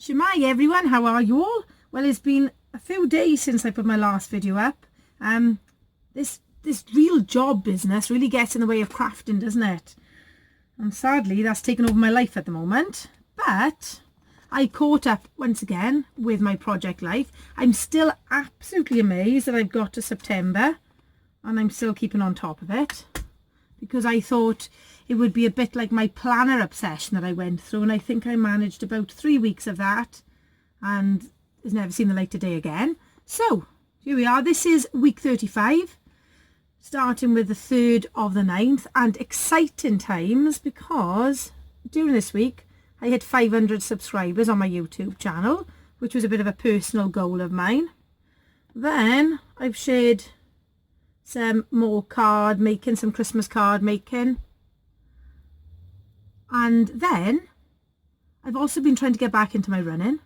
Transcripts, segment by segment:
Shemai everyone, how are you all? Well, it's been a few days since I put my last video up. This real job business really gets in the way of crafting, doesn't it? And sadly, that's taken over my life at the moment. But I caught up once again with my project life. I'm still absolutely amazed that I've got to September and I'm still keeping on top of it, because I thought it would be a bit like my planner obsession that I went through, and I think I managed about 3 weeks of that and has never seen the light of day again. So here we are. This is week 35, starting with the 3rd of the 9th, and exciting times because during this week I hit 500 subscribers on my YouTube channel, which was a bit of a personal goal of mine. Then I've shared some more card making, some Christmas card making. And then I've also been trying to get back into my running.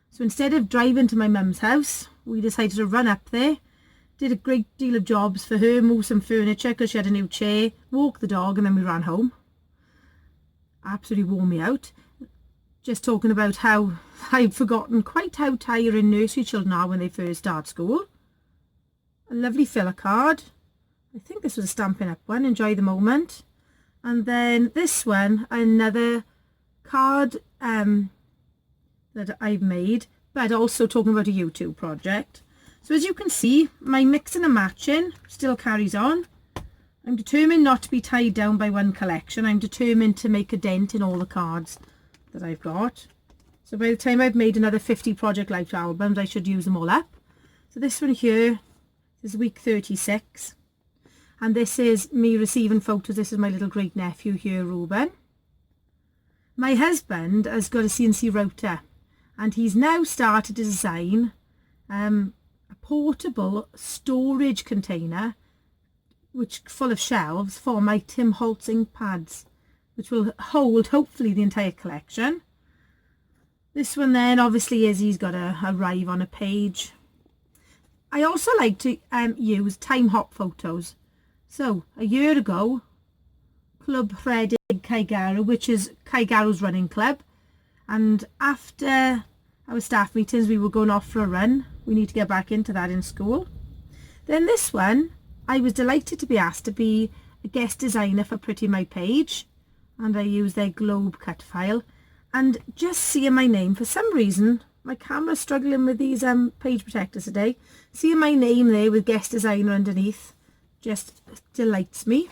So instead of driving to my mum's house, we decided to run up there. Did a great deal of jobs for her, move some furniture because she had a new chair, walk the dog, and then we ran home. Absolutely wore me out. Just talking about how I've forgotten quite how tiring nursery children are when they first start school. A lovely filler card. I think this was a Stampin' Up one. Enjoy the moment. And then this one, another card that I've made, but also talking about a YouTube project. So as you can see, my mixing and matching still carries on. I'm determined not to be tied down by one collection. I'm determined to make a dent in all the cards that I've got. So by the time I've made another 50 Project Life albums, I should use them all up. So this one here is week 36. And this is me receiving photos. This is my little great nephew here, Ruben. My husband has got a CNC router, and he's now started to design a portable storage container which full of shelves for my Tim Holtz ink pads, which will hold hopefully the entire collection. This one then obviously is he's got to arrive on a page. I also like to use time hop photos. So a year ago, Club Rhedeg Caegarw, which is Caegarw's running club, and after our staff meetings we were going off for a run. We need to get back into that in school. Then this one, I was delighted to be asked to be a guest designer for Pretty My Page, and I used their globe cut file. And just seeing my name, for some reason my camera's struggling with these page protectors today, seeing my name there with guest designer underneath just delights me.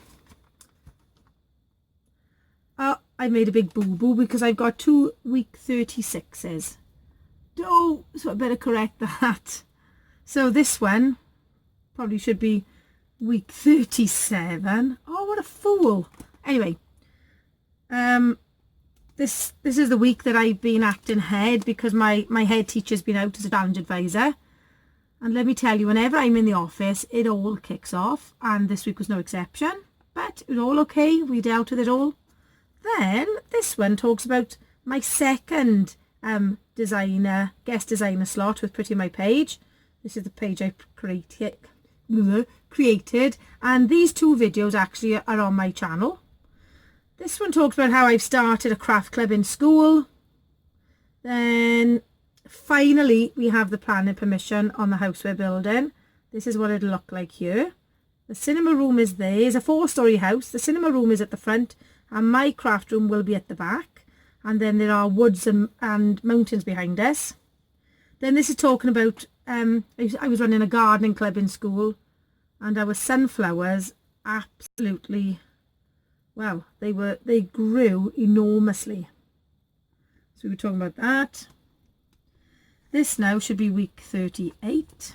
Oh, I made a big boo-boo because I've got 2 week 36s. Oh, so I better correct that. So this one probably should be week 37. Oh, what a fool. Anyway, this is the week that I've been acting head because my head teacher's been out as a challenge advisor. And let me tell you, whenever I'm in the office, it all kicks off. And this week was no exception. But it was all okay. We dealt with it all. Then this one talks about my second guest designer slot with Pretty My Page. This is the page I created. And these 2 videos actually are on my channel. This one talks about how I've started a craft club in school. Then finally, we have the planning permission on the house we're building. This is what it'll look like here. The cinema room is there. It's a 4-storey house. The cinema room is at the front and my craft room will be at the back. And then there are woods and mountains behind us. Then this is talking about, I was running a gardening club in school, and our sunflowers absolutely, well, they grew enormously. So we were talking about that. This now should be week 38.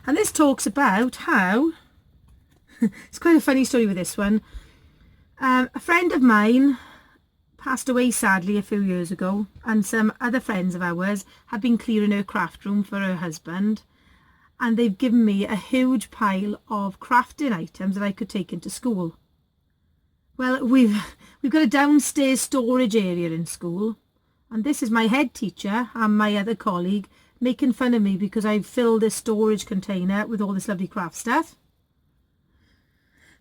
And this talks about how, it's quite a funny story with this one. A friend of mine passed away sadly a few years ago, and some other friends of ours have been clearing her craft room for her husband, and they've given me a huge pile of crafting items that I could take into school. Well, we've got a downstairs storage area in school, and this is my head teacher and my other colleague making fun of me because I've filled this storage container with all this lovely craft stuff.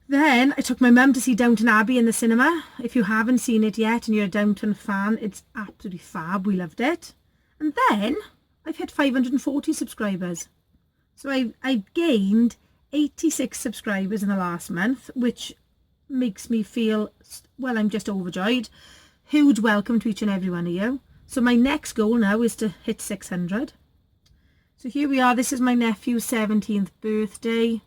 Then I took my mum to see Downton Abbey in the cinema. If you haven't seen it yet and you're a Downton fan, it's absolutely fab. We loved it. And then I've hit 540 subscribers. So I've gained 86 subscribers in the last month, which makes me feel, well, I'm just overjoyed. Huge welcome to each and every one of you. So my next goal now is to hit 600. So here we are. This is my nephew's 17th birthday.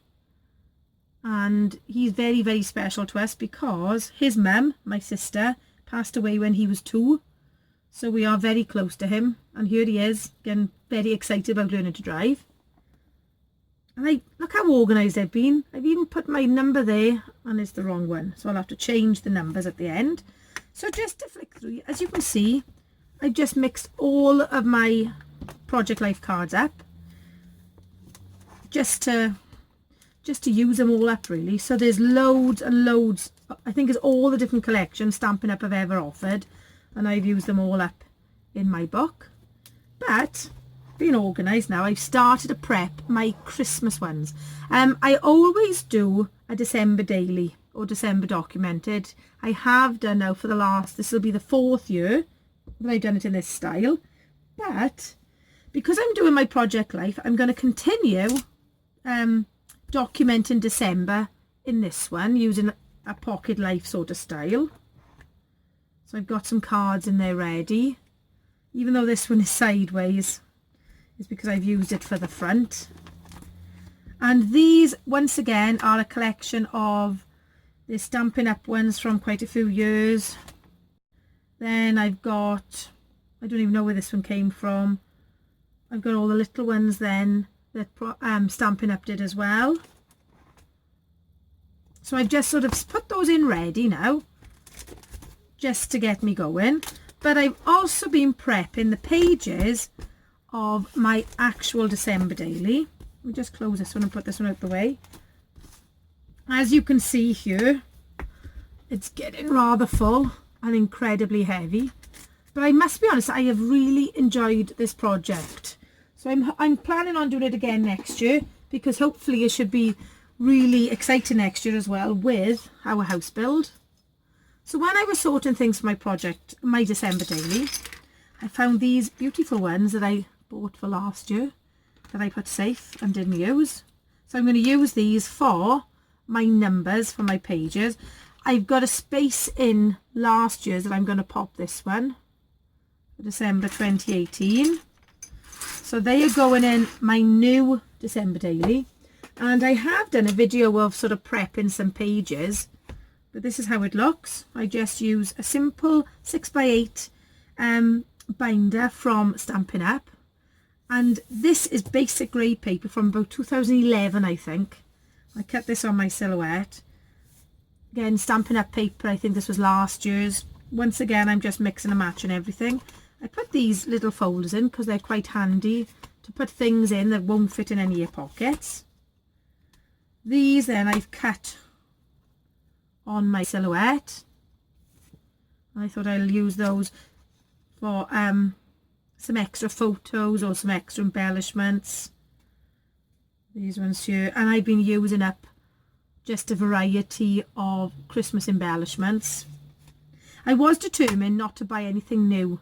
And he's very, very special to us because his mum, my sister, passed away when he was 2. So we are very close to him. And here he is, getting very excited about learning to drive. And look how organised I've been. I've even put my number there and it's the wrong one. So I'll have to change the numbers at the end. So just to flick through, as you can see, I've just mixed all of my Project Life cards up. Just to use them all up really. So there's loads and loads. I think it's all the different collections Stampin' Up! I've ever offered. And I've used them all up in my book. But being organised now, I've started to prep my Christmas ones. I always do a December daily or December documented. I have done now for the last, this will be the 4th year that I've done it in this style. But because I'm doing my Project Life, I'm going to continue documenting December in this one using a pocket life sort of style. So I've got some cards in there ready. Even though this one is sideways, it's because I've used it for the front. And these, once again, are a collection of the Stampin' Up! Ones from quite a few years. Then I've got, I don't even know where this one came from. I've got all the little ones then that Stampin' Up! Did as well. So I've just sort of put those in ready now, just to get me going. But I've also been prepping the pages of my actual December daily. Let me just close this one and put this one out the way. As you can see here, it's getting rather full and incredibly heavy. But I must be honest, I have really enjoyed this project. So I'm planning on doing it again next year, because hopefully it should be really exciting next year as well with our house build. So when I was sorting things for my project, my December daily, I found these beautiful ones that I bought for last year that I put safe and didn't use. So I'm going to use these for my numbers for my pages. I've got a space in last year's that I'm going to pop this one for December 2018. So they are going in my new December daily. And I have done a video of sort of prepping some pages. But this is how it looks. I just use a simple 6x8 binder from Stampin' Up! And this is basic grey paper from about 2011, I think. I cut this on my silhouette. Again, Stampin' Up! Paper, I think this was last year's. Once again, I'm just mixing and matching everything. I put these little folders in because they're quite handy to put things in that won't fit in any of your pockets. These then I've cut on my silhouette. I thought I'll use those for some extra photos or some extra embellishments. These ones here, and I've been using up just a variety of Christmas embellishments. I was determined not to buy anything new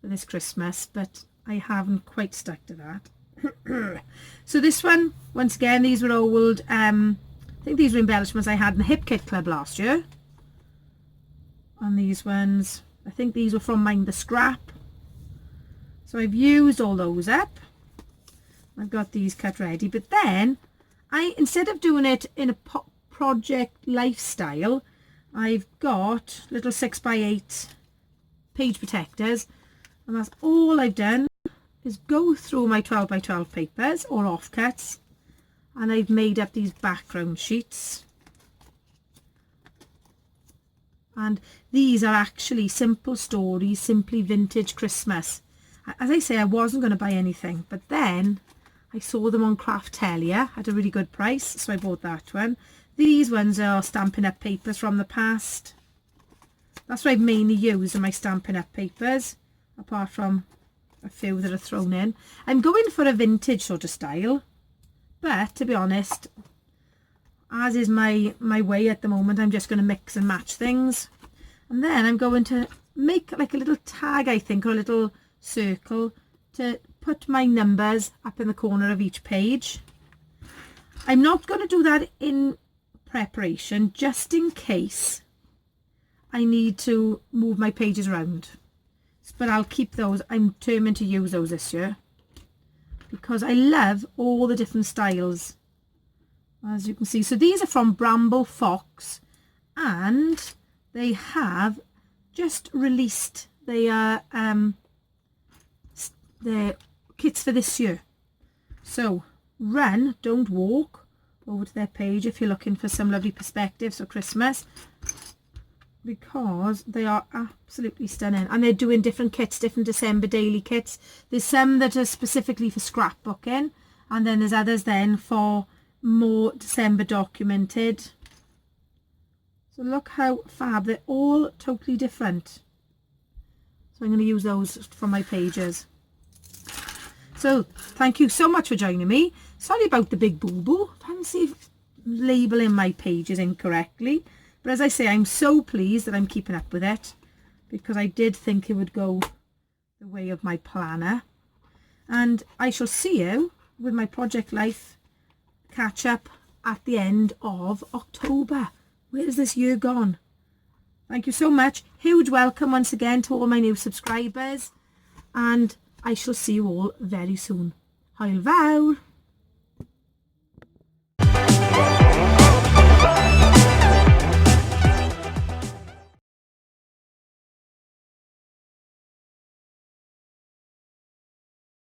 for this Christmas, but I haven't quite stuck to that. So this one, once again, these were old, I think these were embellishments I had in the Hip Kit Club last year. And these ones, I think these were from Mind the Scrap. So I've used all those up. I've got these cut ready. But then, instead of doing it in a project lifestyle, I've got little 6x8 page protectors. And that's all I've done is go through my 12x12 papers or offcuts. And I've made up these background sheets. And these are actually simple stories, simply vintage Christmas. As I say, I wasn't going to buy anything, but then I saw them on Craftelia at a really good price, so I bought that one. These ones are Stampin' Up! Papers from the past. That's what I've mainly used in my Stampin' Up! Papers, apart from a few that are thrown in. I'm going for a vintage sort of style, but to be honest, as is my way at the moment, I'm just going to mix and match things. And then I'm going to make like a little tag, I think, or a little circle to put my numbers up in the corner of each page. I'm not going to do that in preparation, just in case I need to move my pages around. But I'll keep those. I'm determined to use those this year because I love all the different styles, as you can see. So these are from Bramble Fox, and they have just released their kits for this year. So run, don't walk. Over to their page if you're looking for some lovely perspectives for Christmas, because they are absolutely stunning. And they're doing different kits, different December daily kits. There's some that are specifically for scrapbooking, and then there's others then for more December documented. So look how fab. They're all totally different. So I'm going to use those for my pages. So thank you so much for joining me. Sorry about the big boo-boo. Fancy labeling my pages incorrectly. But as I say, I'm so pleased that I'm keeping up with it, because I did think it would go the way of my planner. And I shall see you with my Project Life catch up at the end of October. Where has this year gone? Thank you so much. Huge welcome once again to all my new subscribers. And I shall see you all very soon. Hwyl fawr.